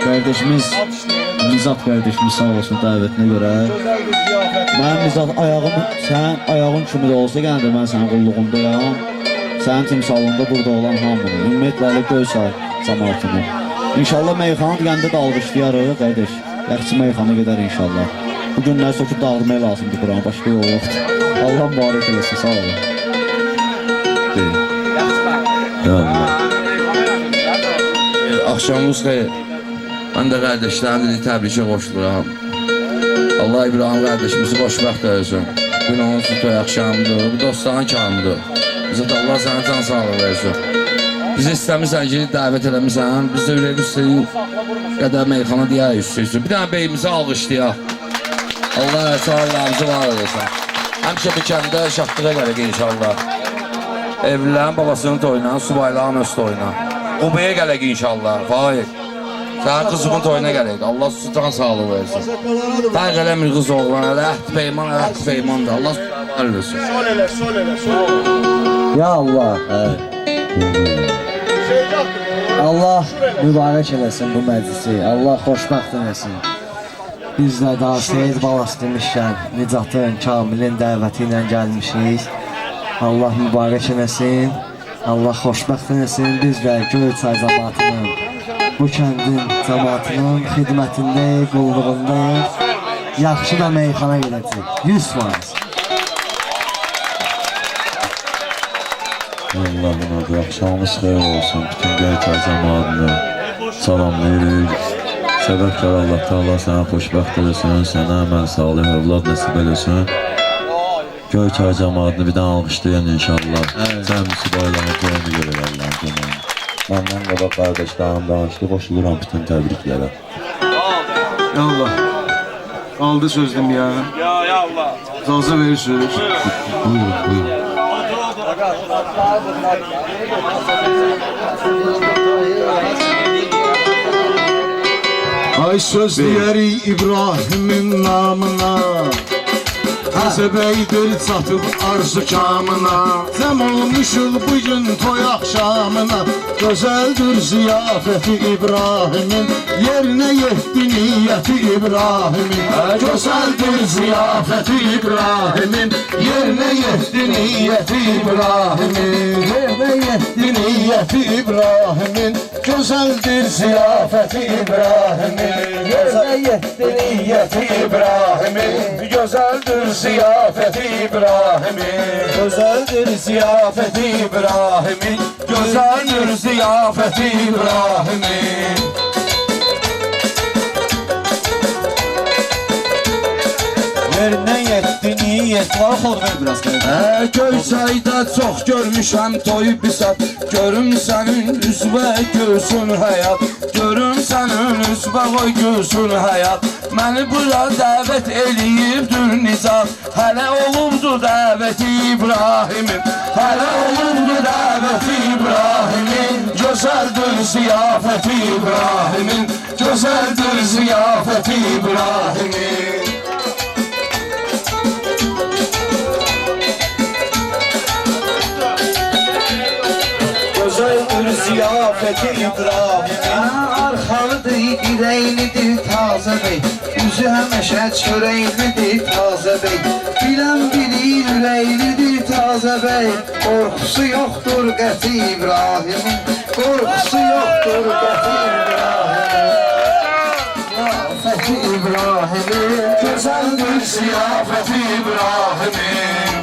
Kardeşimiz Nizat kardeşimiz sağ olsun davetine göre. Ben Nizat sen ayağın kimi de olsa gene de ben senin qulluğundayam. Senin timsalında burada olan hamını, ümumiyyətlə Göyçay cəmaatını. İnşallah meyxana deyəndə də alqışlayarıq qardeş. Yaxşı meyxana gedər inşallah. Bu günlər söküb dağılmaya lazımdır buranın, başqa yol yoxdur. Allah mübarək eləsin, sağ olun. Ya Allah. Akşamınız xeyir. Ben de kardeşlerimle təbrikə qoşuluram. Allah İbrahim kardeşimizi xoşbəxt eləsin. Gün onun sütü axşamdır, bu dostların kamıdır. Bizə də Allah sana can sağlığı versin. Bizi istəmirsən ki, dəvət eləmirsən, biz də ürək üstəyi qədər meyxana deyək üstəyik. Bir dənə beyimizi alqışlayaq. Allah əsarlarımızı var eləsin. Həmişə bir kəndə şahtıra gələk inşallah. Evlilərin babasının toyuna, subayların öz toyuna. Qubaya gələk inşallah, Faik. Sənin qızımın toyuna gələk. Allah sütan sağlığı versin. Fərq eləmir qız oğlana, əhd peymandır. Allah sütan versin. Sol elə. Ya Allah. Allah mübarək eləsin bu məclisi. Allah xoşbəxt eləsin. Biz də daha Seyid balası demişkən Nicatın, Kamilin dəvəti ilə gəlmişik. Allah mübarək eləsin. Allah xoşbəxt eləsin. Biz də Göyçay cəmaatının, bu kəndin cəmaatının xidmətindəyik, qulluğundayıq. Yaxşı da meyxana gedəcək. 100%. Allah'ın adı, akşamımız xeyir olsun. Bütün Göyçay cəmaatını salamlayırıq. Səbəbkar Allah Teala sənə xoşbəxt eləsin, sənə əməl salih övlad nəsib eləsin. Göyçay cəmaatını bir dənə alqışlayın inşallah. Cəmisi bayramı toyunu görür Allah'ın köməyi. Məndən qabaq qardaşlarım danışdı, qoşuluram bütün təbriklərə. Ya Allah. Aldı sözüm ya. Ya Allah. Razı verirsiniz. Buyurun. Ay sözleyərik İbrahimin namına, Təzəbəydir çatıb arzu kamına. Cəm olmuşuq bugün toy axşamına, Gözəldir ziyafəti İbrahimin, Yerinə yetdi niyyəti İbrahimin. Gözəldir ziyafəti İbrahimin, Yerinə yetdi niyyəti İbrahimin. Yerinə yetdi niyyəti İbrahimin, Gözəldir ziyafəti İbrahimin. Yerinə yetdi niyyəti İbrahimin, Gözəldir ziyafəti İbrahimin. Gözəldir ziyafəti İbrahimin, Gözəldir ziyafəti İbrahimin. Yerinə yetdi niyyət var, xormay biraz qədər. Göyçayda çox görmüşəm toy bisat. Görüm sənin üzvə gülsün həyat. Görüm sənin üzvə qoy gülsün həyat. Məni bura dəvət eləyibdir Nizat. Hələ olubdu dəvəti İbrahimin. Hələ olubdu dəvəti İbrahimin. Gözəldir ziyafəti İbrahimin. Gözəldir ziyafəti İbrahimin. Gözəldir ziyafəti İbrahimin. Arxalıdır, dirəklidir, tazə bey. Üzü həməşə çörəklidir, tazə bey. Bilən bilir, ürəklidir, tazə bey. Qorxusu yoxdur qəti İbrahimin. Qorxusu yoxdur qəti İbrahimin. Ziyafəti İbrahimin. Gözəldir ziyafəti İbrahimin.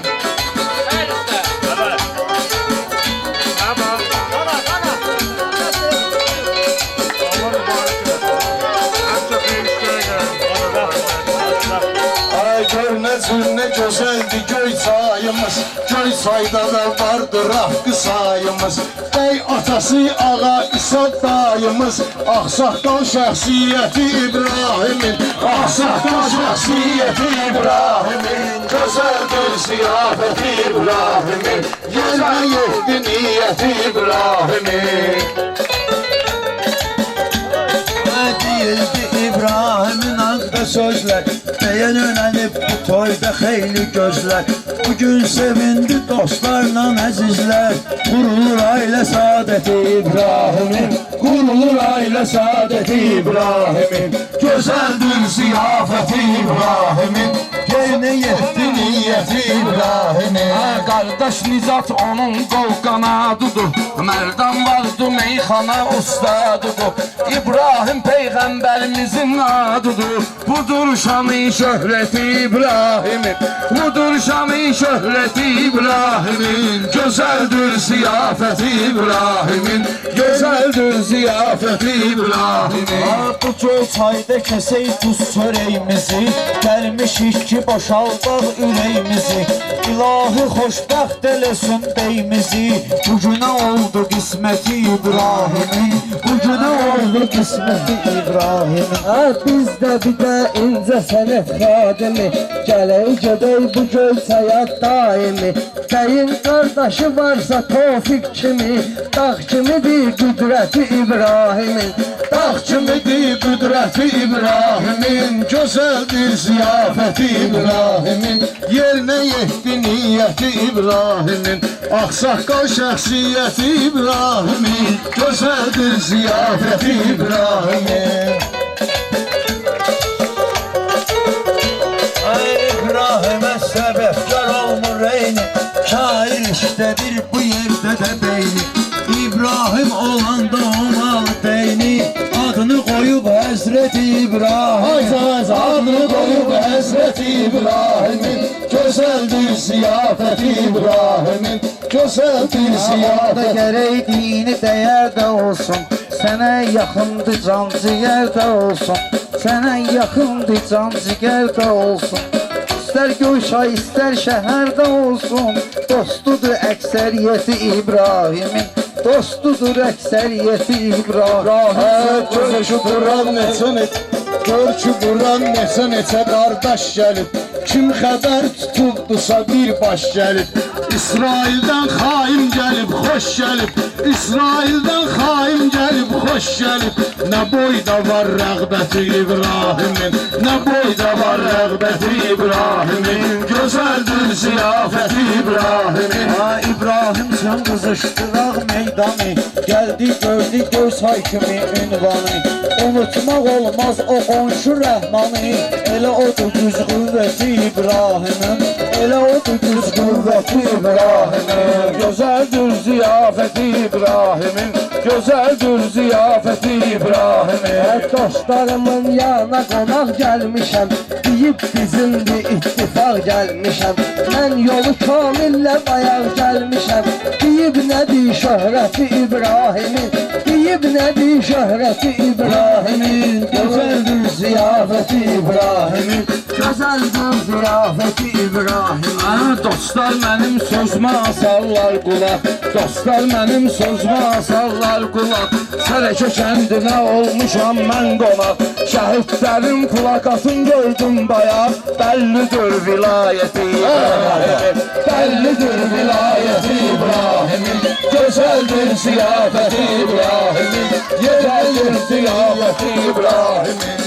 Cürne gözəldir Göyçayımız, Göyçayda da vardır haqqı sayımız. Bey atası ağa İsa dayımız, Ağsaqqal şəxsiyyəti İbrahimin. Ağsaqqal şəxsiyyəti İbrahimin. Gözəldir ziyafəti İbrahimin. Yerinə yetdi niyyəti İbrahimin. Deyildi İbrahimin ağda sözlər, Beyan önəlib bu toyda xeyli gözlər. Bugün sevindi dostlarla əzizlər, qurulur ailə saadəti İbrahimin, qurulur ailə saadəti İbrahimin, gözəldir ziyafəti İbrahimin, yerinə yetdi niyyəti İbrahimin. Qardaş Nizat onun qol qanadıdır, Mərdan vardı meyxana ustadıdır, İbrahim Peyğəmbərimizin adıdır, budur şanı şöhrəti İbrahimin, budur şanı şöhrəti İbrahimin, gözəldir ziyafəti İbrahimin, gözəldir ziyafəti İbrahimin. Bu göl çayda kəsək tuz çörəyimizi, gəlmişik ki boşaldaq ürəyimizi, İlahi xoşbəxt eləsin beyimizi, bugünə oldu qisməti İbrahimin, bugünə oldu qisməti İbrahimin. Bizdə bir də incə sənət xadimi, gələk gedək bu göl çaya daimi. Bəyin qardaşı varsa Tofiq kimi, dağ kimidir qüdrəti İbrahimin, dağ kimidir qüdrəti İbrahimin, Gözəldir ziyafəti İbrahimin, yerinə yetdi niyyəti İbrahimin, ağsaqqal şəxsiyyəti İbrahimin, gözəldir ziyafəti İbrahimin. Ay İbrahim'e səbəbkar olmur eyni, şair işlədir bu yerdə də beyni. İbrahim olanda olmalı deyni, adını qoyub Həzreti İbrahim, Adını qoyub Həzreti İbrahimin, gözəldir ziyafəti İbrahimin, gözəldir Havada ziyafəti. gərək dini dəyər də olsun, sənə yaxındır can cigər də olsun, sənə yaxındır can cigər də olsun. İstər Göyçay, istər şəhərdə olsun, dostudur əksəriyyəti İbrahimin, dostudur əksəriyyəti İbrahimin. Gözə şu Quran gör ki Quran neçə qardaş gəlib, kim xəbər tutubdusa bir baş gəlib. İsraildən xain gəlib, xoş gəlib, İsraildən xain gəlib, xoş gəlib. Nə boyda var rəğbəti İbrahimin, nə boyda var rəğbəti İbrahimin, gözəldir ziyafəti İbrahimin. Ha İbrahim sen qızışdıraq meydanı, gəldi gördü Göyçay kimi ünvanı. Unutmaq olmaz o qonşu rəhmanı, elə odur güc qüvvəti İbrahimin, elə odur güc qüvvəti İbrahimin. Gözəldir ziyafəti İbrahimin, gözəldir ziyafəti İbrahimin. Dostlarımın yanına qonaq gəlmişəm, deyib bizimdir ittifaq gəlmişəm. Mən yolu kamillə bayaq gəlmişəm, deyib nədir şöhrəti İbrahimin, deyib nədir şöhrəti İbrahimin, gözəldir ziyafəti İbrahimin, gözəldir ziyafəti İbrahimin. Dostlar mənim sözümə asarlar qulaq, dostlar mənim sözümə asarlar qulaq. Sərəkə kəndinə olmuşam mən qonaq, şəhidlərin plakatın gördüm bayaq. Bəllidir vilayəti İbrahimin, bəllidir vilayəti İbrahimin, gözəldir ziyafəti İbrahimin, gözəldir ziyafəti İbrahimin.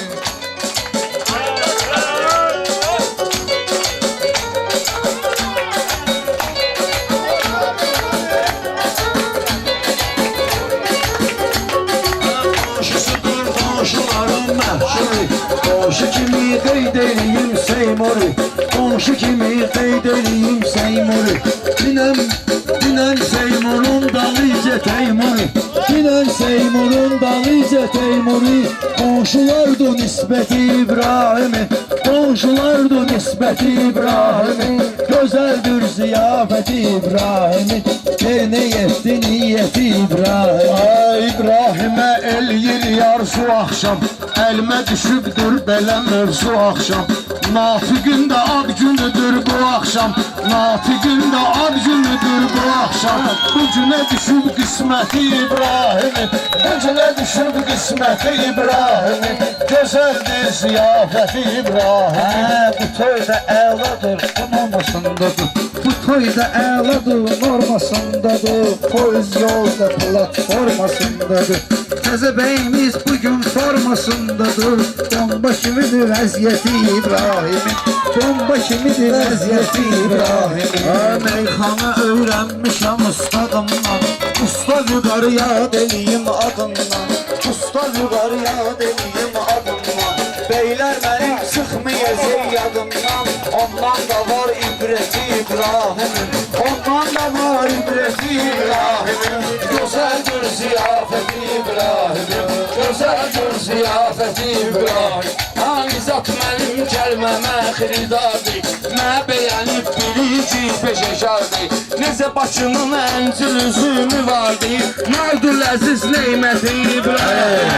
Qonşu kimi qeyd eləyim Seymuri, qonşu kimi qeyd eləyim Seymuri. Dinən Seymurun dalıca Teymuri, dinən Seymurun dalıca Teymuri. Qonşulardı nisbəti İbrahimi, qonşulardı nisbəti İbrahimi, gözəldir ziyafəti İbrahimi, yerinə yetdi niyyəti İbrahim. Ay İbrahimə eləyir yar su axşam, əlimə düşübdür belə mövzu axşam. Natiqin də ad günüdür bu axşam, Natiqin də ad günüdür bu axşam. Bu günə düşüb qisməti İbrahimin, bu günə düşüb qisməti İbrahimin, gözəldir ziyafəti İbrahimin. Bu toyda əladır, normasındadır. Bu toyda əladır, normasındadır. Poyuz yolda platformasındadır. Təzə beyimiz bugün forma konamasındadır. Bomba kimidir vəziyyəti İbrahimin, bomba kimidir vəziyyəti İbrahimin. Meyxana öyrənmişəm ustadımdan, usta yuqarı yad eləyim adından, usta yuqarı yad eləyim adından. Beyler benim çıkmayacak yadımdan, ondan da var ibreti İbrahim'in, ondan da var ibreti İbrahim'in. Güzeldir ziyafeti İbrahim'in, güzeldir ziyafeti İbrahim. Hangi zat benim gelmeme xiridadır, mə beğenip bilici peşeşardır. Nece başımın encil üzümü vardı, Nardul Aziz neymeti İbrahim,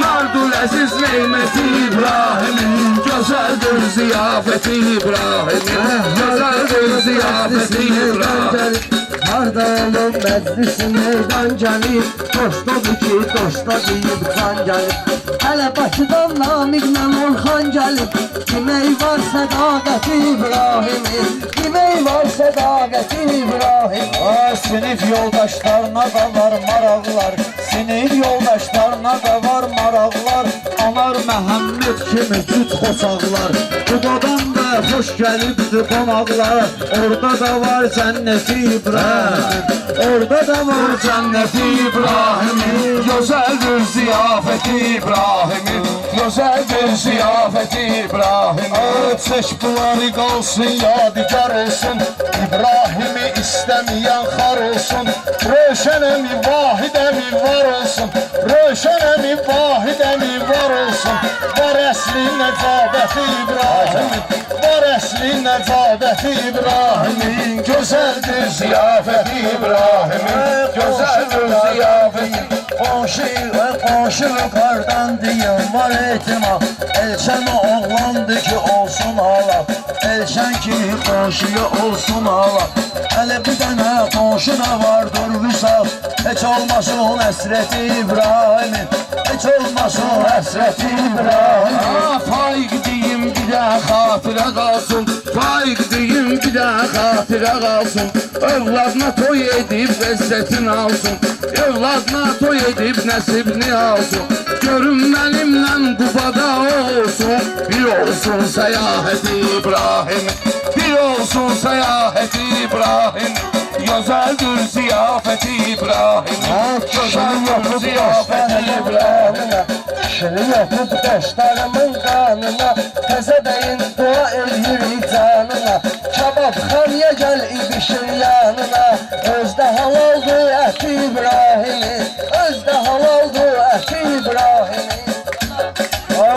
Nardul Aziz neymeti İbrahim'in. Güzeldir ziyafeti İbrahim'in, güzeldir ziyafeti İbrahim. Harda olub məclisi meydan gəlib, dostadır ki, dosta deyib can gəlib. Hələ Bakıdan Namiqlə Orxan gəlib, demək var sədaqəti İbrahimin, demək var sədaqəti İbrahimin. Sinif yoldaşlarına da var maraqlar, sinif yoldaşlarına da var maraqlar. Anar Məhəmməd kimi cüt xoşaqlar, Qudadan da xoş gəlibdir qonaqlar. Orada da var cənnəti İbrahim, orada da var cənnəti İbrahimin. Güzeldir ziyafeti İbrahim'in, güzeldir ziyafeti İbrahim'in. Çek bunları kalsın yadigar olsun, İbrahim'i istemeyen xar olsun. Röşen emi vahid emi var olsun, Röşen emi vahid emi var olsun. Var əsli necabeti İbrahim'in, var əsli necabeti İbrahim'in. Güzeldir ziyafeti İbrahim'in, güzeldir ziyafeti. Qonşu yukarıdan diyem var etimad, Elşən oğlandı ki olsun hala, Elşən kimi qonşuya olsun hala. Hələ bir dənə qonşu da vardır Vüsal, heç olmasın əsrəti İbrahimin, heç olmasın əsrəti İbrahimin. Faiq deyim bir də xatirə qalsın, faiq deyim bir də xatirə qalsın. Övladına toy edib ləzzətin alsın, övladına toy edib nəsibini alsın. Görün mənimlə Qubada olsun, bir olsun səyahəti İbrahim, bir olsun səyahəti İbrahim. Güzeldir ziyafeti İbrahim, güzeldir ziyafeti İbrahim. Kişini yapıb dostlarımın qanına, təzə bəyin dua edirik canına. Kababxanaya gəl ibişin yanına, özdə halaldır əti İbrahimin, özdə halaldır əti İbrahimin.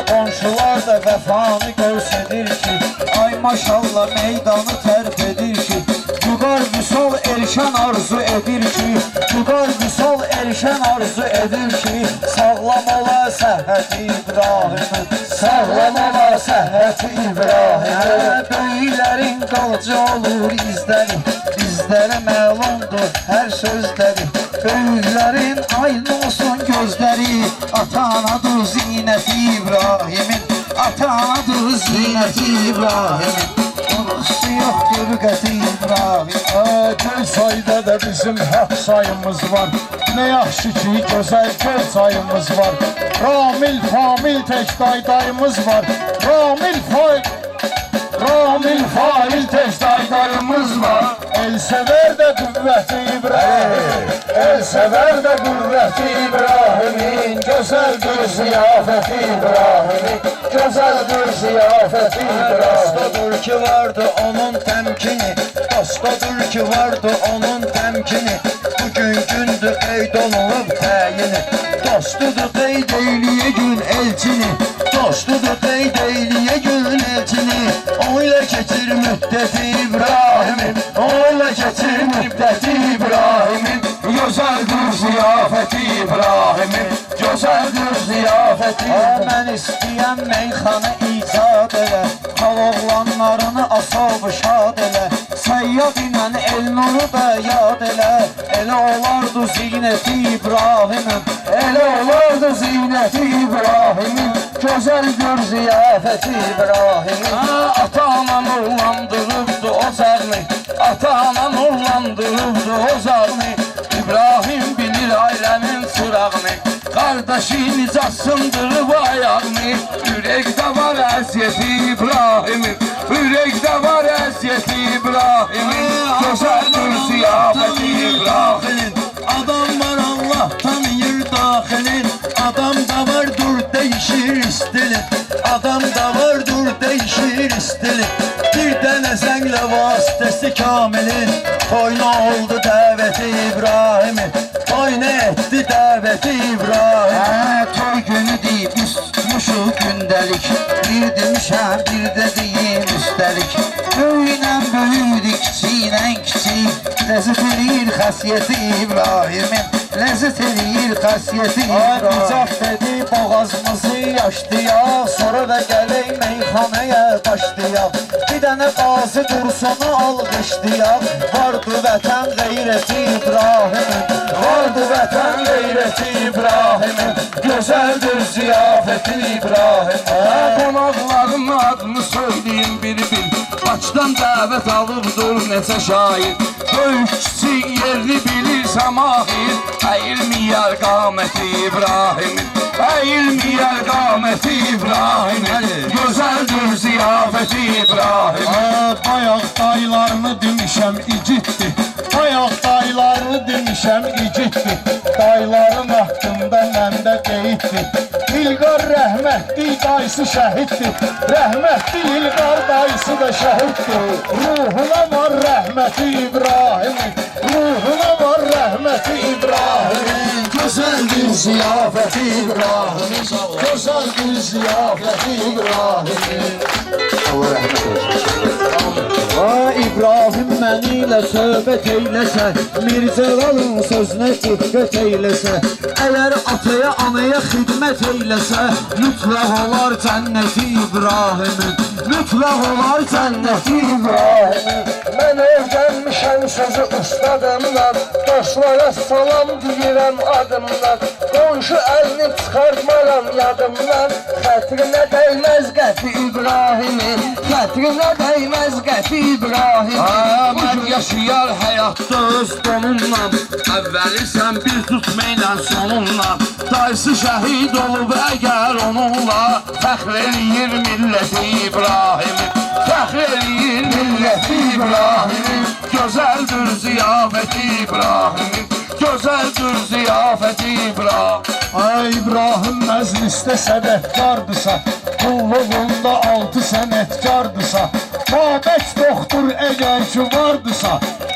Qonşular da vəfanı göstərir ki, ay maşallah meydanı tərk edir ki, Vüqar Vüsal Elşən arzu edir ki, Vüqar Vüsal Elşən arzu edir ki, sağlam ola səhhəti İbrahimin, sağlam ola səhhəti İbrahimin. Böyüklərin qalıcı olur izləri, bizlərə məlumdur hər sözləri. Böyüklərin aynı olsun gözləri, ata-anadır zinəti İbrahimin, ata-anadır zinəti İbrahimin. Unutsu yoxdur qəti İbrahim. Göl sayda da bizim hak sayımız var, ne yaxşı ki güzel göl sayımız var. Ramil famil tek daydayımız var, Ramil fail tek daydayımız var. El sever de kuvveti İbrahim, el sever de kuvveti İbrahim'in. Güzeldir ziyafeti İbrahim'in, güzeldir ziyafeti İbrahim. Dostadır ki vardı onun temkini, dostadır ki vardı onun temkini. Bugün gündür qeyd olunub təyini, dostudur qeyd eyliyə gün elçini, dostudur qeyd eyliyə gün elçini. O ilə keçir müddəti İbrahimin, o ilə keçir müddəti İbrahimin. Güzeldir ziyafeti İbrahim'in, güzeldir ziyafeti İbrahim'in. Mən istəyəm meyxanı icad elə, xal oğlanlarını asab şad elə, Səyyad ilə Elnuru da yad elə, elə olardı zinəti İbrahimin, elə olardı zinəti İbrahimin. Gözəldir ziyafəti İbrahimin. Ata-anan urlandırıbdı o zərni, ata-anan urlandırıbdı o zərni. İbrahim bilir ailənin çırağını, qardaşı nicasındırıb ayağı. İbrahim'in, yürekte var əziyyəti İbrahim'in, yürekte var əziyyəti İbrahim'in, gözəldir ziyafəti İbrahim'in. Adam var Allah tanıyır daxilin, adam da var dur değişir istilin, adam da var dur değişir istilin. Bir dənə zənglə vasitəsi kamilin, toyuna oldu dəvəti İbrahim'in, toyuna etdi dəvəti İbrahim. Toy günü deyib üst tutmuşu gündəlik, bir demişəm bir də deyim üstəlik. Böyüylə böyüdük, kiçiylə kiçik, ləzzət eləyir xəsiyyəti İbrahim'in, ləzzət eləyir xəsiyyəti İbrahim. Nicaf dedi boğazımızı yaşlayaq, sonra da gələk meyxanaya başlayaq. Bir dənə qazı dursunu alqışlayaq, vardı vətən qeyrəti İbrahim'in, vardı vətən qeyrəti İbrahim'in, gözəldir ziyafəti İbrahim'in. Qonaqların adını söyleyeyim bir-bir, Bakıdan dəvət alıbdır neçə şair, böyük kiçik yerini bilirsə mahir, əyilməyər qaməti İbrahim'in, əyilməyər qaməti İbrahim'in, gözəldir ziyafəti İbrahim'in. Bayaq dayılarını demişəm igiddir, bayaq dayılarını demişəm igiddir, dayıların haqqında məndə qeyddir. İlqar rəhmətli dayısı şəhiddir, rəhmətli İlqar dayısı da şəhiddir. Ruhuna var rəhməti İbrahimin, ruhuna var rəhməti İbrahimin. Gözəldir ziyafəti İbrahimin, gözəldir ziyafəti İbrahimin. Allah rəhmət olsun. İbrahim məni ilə söhbət eyləsə, Mirzəlalın sözünə diqqət eyləsə, əgər ataya, anaya xidmət eyləsə, mütləq olar cənnəti İbrahimin, mütləq olar cənnəti İbrahimin. Mən öyrənmişəm sözü ustadımdan, dostlara salam deyirəm adımdan, qonşu əlini çıxartmaram yadımdan, xətrinə dəyməz qəti İbrahimin, xətrinə dəyməz qəti İbrahim. Mən yaşayar həyatda öz donumla, əvvəlisən bir tutmayla sonunla, dayısı şəhid olub əgər onunla, fəxr eləyir milləti İbrahimin, fəxr eləyir milləti İbrahimin, gözəldir ziyafəti İbrahimin, gözəldir ziyafəti İbrahim. Ay İbrahim məclisdə sədəfkardırsa, qulluğunda 6 sənətkardırsa, babək doktor əgər ki vardırsa,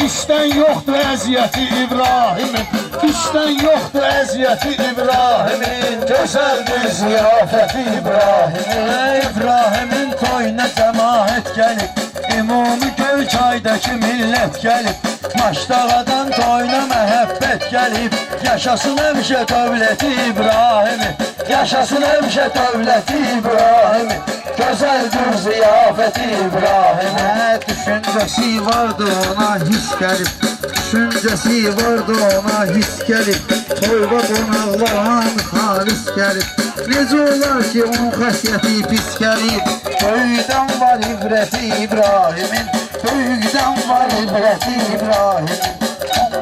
işdən yoxdur əziyyəti İbrahimin, işdən yoxdur əziyyəti İbrahimin, gözəldir ziyafəti İbrahimin. İbrahimin toyuna cəmaət gəlib, İmamı Gölçaydakı millət gəlib, Maşdağadan toyuna məhəbbət gəlib, yaşasın həmişə dövləti İbrahimin, yaşasın həmişə dövləti İbrahimin, gözəldir ziyafəti İbrahimin. Düşüncəsi vardı ona his gəlib, düşüncəsi vardı ona his gəlib, toyva qonaqlaran xalis gəlib, necə olar ki onun xəsiyyəti pis gəlib, böyükdən var ibrəti İbrahimin, böyükdən var ibrəti İbrahimin.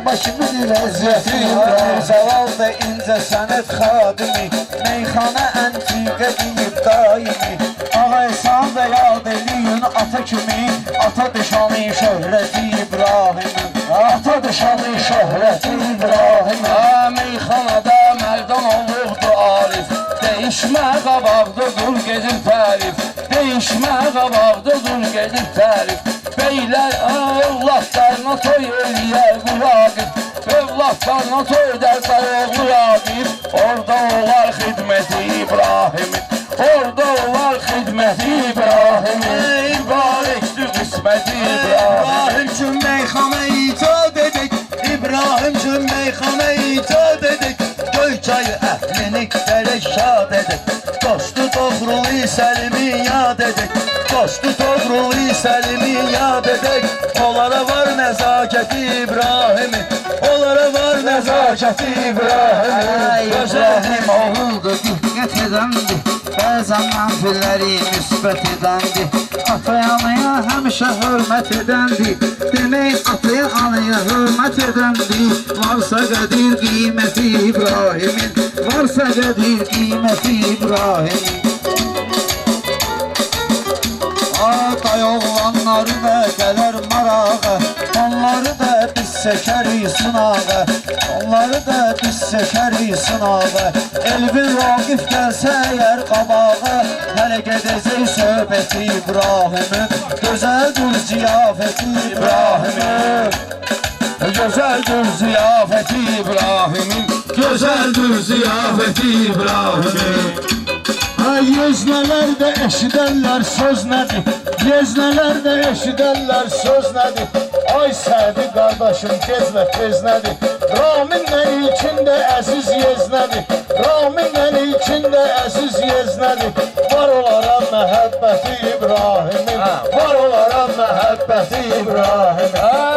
Başımızı ləzzəti İbrahim, zaval da incə sənət xadimi, meyxana əntiqə deyib daimi, ağa Ehsan və yad eləyin ata kimi, ata düşanı şöhrəti İbrahimin, ata düşanı şöhrəti İbrahimin. Meyxanada mərdan olurdu Arif, değişmə qabaqda dur gedir tərif, değişmə qabaqda dur gedir tərif. Beylər övladlarına toy eləyər bu Vaqif, övladlarına toy dərsə oğlu Vaqif, orada olar xidməti İbrahimin, orada olar xidməti İbrahimin, mübarəkdir qisməti İbrahimin. İbrahim üçün meyxana icad edək, İbrahim üçün meyxana icad edək, Göyçay əhlini gələk şad edək, dostu doğrulu Səlimi yad edək, dostu doğrulu Səlimi yad edək, onlara var nəzakəti İbrahimi, onlara var nəzakəti İbrahimi. İbrahim oğuldu, diqqət edəndi, bəzən mənfilləri müsbət edəndi, ataya anaya həmişə hörmət edəndi, demək ataya anaya hörmət edəndi, varsa qədir qiyməti İbrahimin, varsa qədir qiyməti İbrahimin. Çınarı da gələr marağa, onları da biz çəkərik sınağa, onları da biz çəkərik sınağa. Elvin Raqif gəlsə əgər qabağa, hələ gedəcək söhbəti İbrahimin, gözəldir ziyafəti İbrahimin. Güzeldir ziyafeti İbrahim'in, güzeldir ziyafeti İbrahim'in. Yeznələr də eşidərlər söz nədir, yeznələr də eşidərlər söz nədir. Ay Sədi qardaşım gez və tez nədir, Raminlə ilkində əziz yeznədir, Raminlə ilkində əziz yeznədir. Var olara məhəbbəti İbrahimin, var olara məhəbbəti İbrahimin.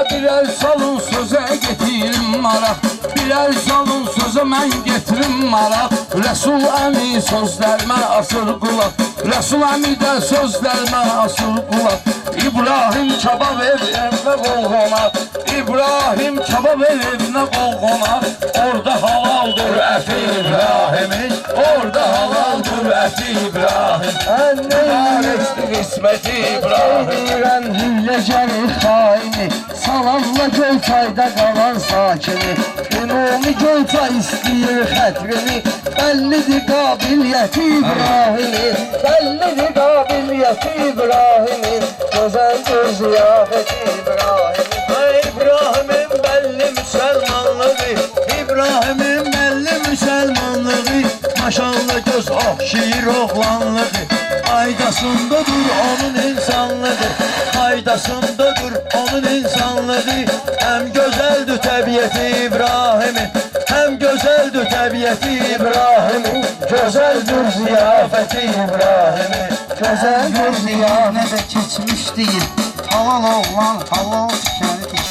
Birer salın sözə getirim maraq, birer salın sözə mən getirim maraq. Resul əmi sözlərimə asır qulaq, Resul əmi də sözlərimə asır qulaq. İbrahim kebab evine qolğonaq, İbrahim kebab evine qolğonaq. Orada halaldır əti İbrahimin, orada halaldır əti İbrahim. Mübarəkdir qisməti İbrahim. Deyirəm hilləcəri xaini, salamla Göyçayda qalan sakini. Ümumi Göyçay istəyir xətrini, bəllidir qabiliyyəti İbrahimin, bəllidir qabiliyyəti İbrahimin, gözəldir ziyafəti İbrahimin. İbrahimin bəlli müsəlmanlığı, İbrahimin bəlli müsəlmanlığı, maşallah göz oxşayır oğlanlığı. Faydasındadır onun insanlığı, faydasındadır onun insanlığı. Hem güzeldir təbiyyəti İbrahimin, hem güzeldir təbiyyəti İbrahimin, güzeldir ziyafəti İbrahimin, güzeldir ziyafəti. Nə də keçmiş deyil, halal oğlan, halal tikəni tikir.